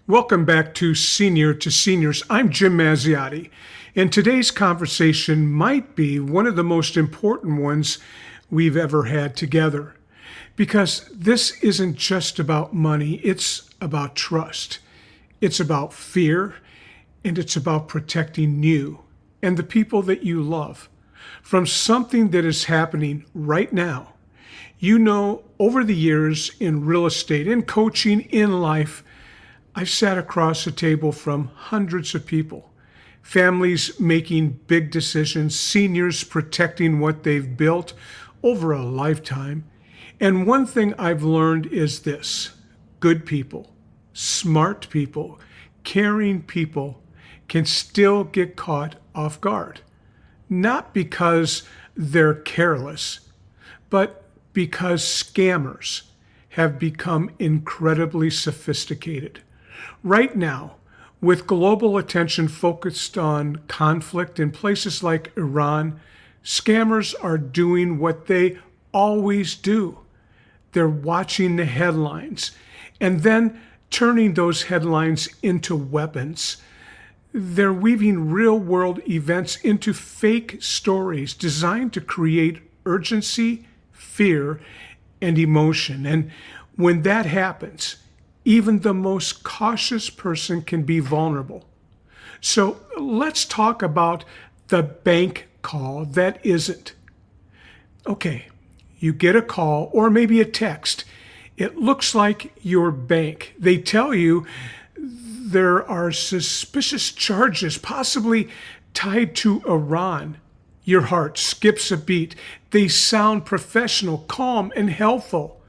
Welcome back to Seniors. I'm Jim Mazziotti, and today's conversation might be one of the most important ones we've ever had together. Because this isn't just about money, it's about trust. It's about fear, and it's about protecting you and the people that you love from something that is happening right now. Over the years in real estate, in coaching, in life, I've sat across the table from hundreds of people, families making big decisions, seniors protecting what they've built over a lifetime. And one thing I've learned is this: good people, smart people, caring people can still get caught off guard. Not because they're careless, but because scammers have become incredibly sophisticated. Right now, with global attention focused on conflict in places like Iran, scammers are doing what they always do. They're watching the headlines and then turning those headlines into weapons. They're weaving real world events into fake stories designed to create urgency, fear, and emotion. And when that happens, even the most cautious person can be vulnerable. So let's talk about the bank call that isn't. Okay, you get a call or maybe a text. It looks like your bank. They tell you there are suspicious charges, possibly tied to Iran. Your heart skips a beat. They sound professional, calm, and helpful.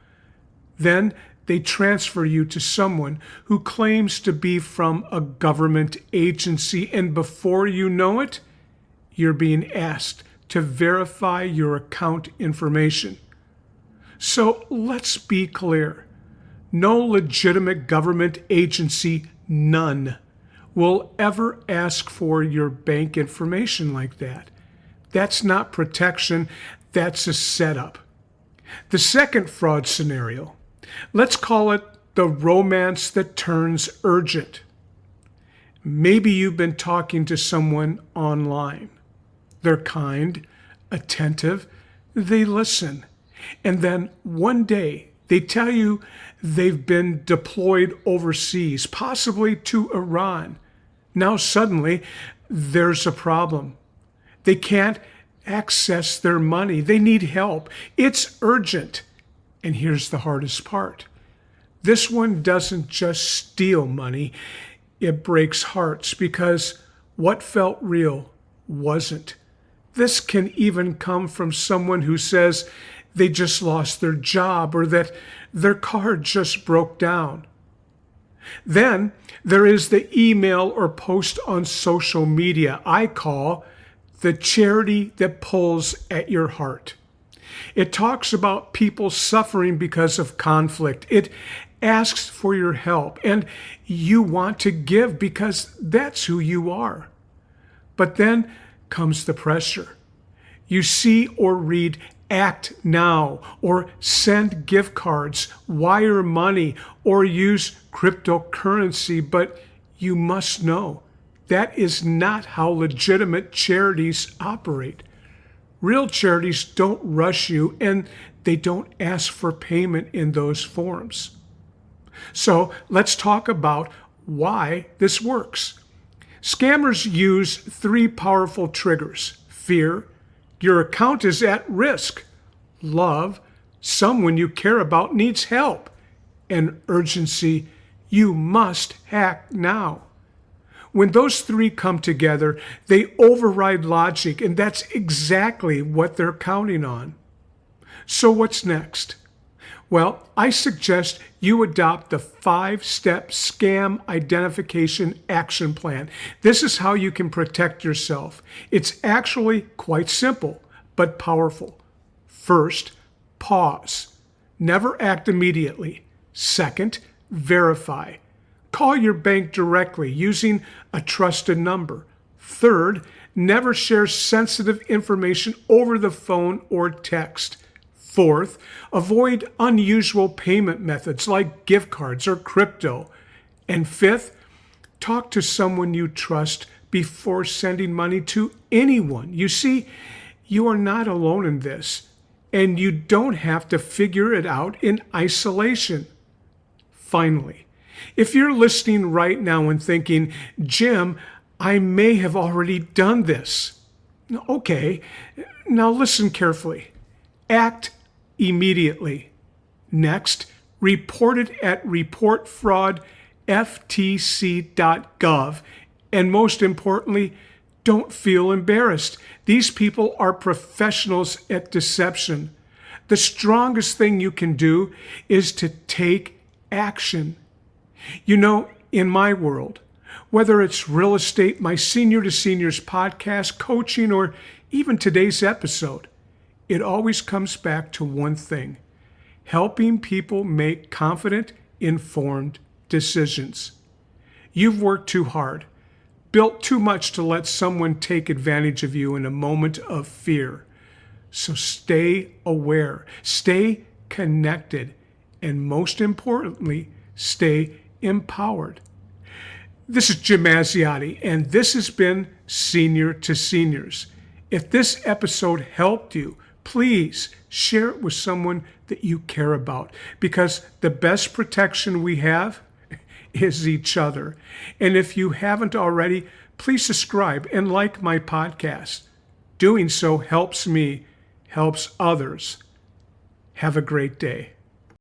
Then they transfer you to someone who claims to be from a government agency, and before you know it, you're being asked to verify your account information. So let's be clear. No legitimate government agency, none, will ever ask for your bank information like that. That's not protection, that's a setup. The second fraud scenario, let's call it the romance that turns urgent. Maybe you've been talking to someone online. They're kind, attentive, they listen. And then one day they tell you they've been deployed overseas, possibly to Iran. Now suddenly there's a problem. They can't access their money. They need help. It's urgent. And here's the hardest part. This one doesn't just steal money, it breaks hearts because what felt real wasn't. This can even come from someone who says they just lost their job or that their car just broke down. Then there is the email or post on social media I call the charity that pulls at your heart. It talks about people suffering because of conflict. It asks for your help, and you want to give because that's who you are. But then comes the pressure. You see or read act now, or send gift cards, wire money, or use cryptocurrency, but you must know that is not how legitimate charities operate. Real charities don't rush you and they don't ask for payment in those forms. So let's talk about why this works. Scammers use three powerful triggers: fear, your account is at risk; love, someone you care about needs help; and urgency, you must act now. When those three come together, they override logic, and that's exactly what they're counting on. So what's next? Well, I suggest you adopt the 5-step scam identification action plan. This is how you can protect yourself. It's actually quite simple, but powerful. First, pause. Never act immediately. Second, verify. Call your bank directly using a trusted number. Third, never share sensitive information over the phone or text. Fourth, avoid unusual payment methods like gift cards or crypto. And fifth, talk to someone you trust before sending money to anyone. You see, you are not alone in this, and you don't have to figure it out in isolation. Finally, if you're listening right now and thinking, Jim, I may have already done this. Okay, now listen carefully. Act immediately. Next, report it at reportfraudftc.gov. And most importantly, don't feel embarrassed. These people are professionals at deception. The strongest thing you can do is to take action. You know, in my world, whether it's real estate, my Senior to Seniors podcast, coaching, or even today's episode, it always comes back to one thing: helping people make confident, informed decisions. You've worked too hard, built too much to let someone take advantage of you in a moment of fear. So stay aware, stay connected, and most importantly, stay empowered. This is Jim Mazziotti, and this has been Senior to Seniors. If this episode helped you, please share it with someone that you care about, because the best protection we have is each other. And if you haven't already, please subscribe and like my podcast. Doing so helps me, helps others. Have a great day.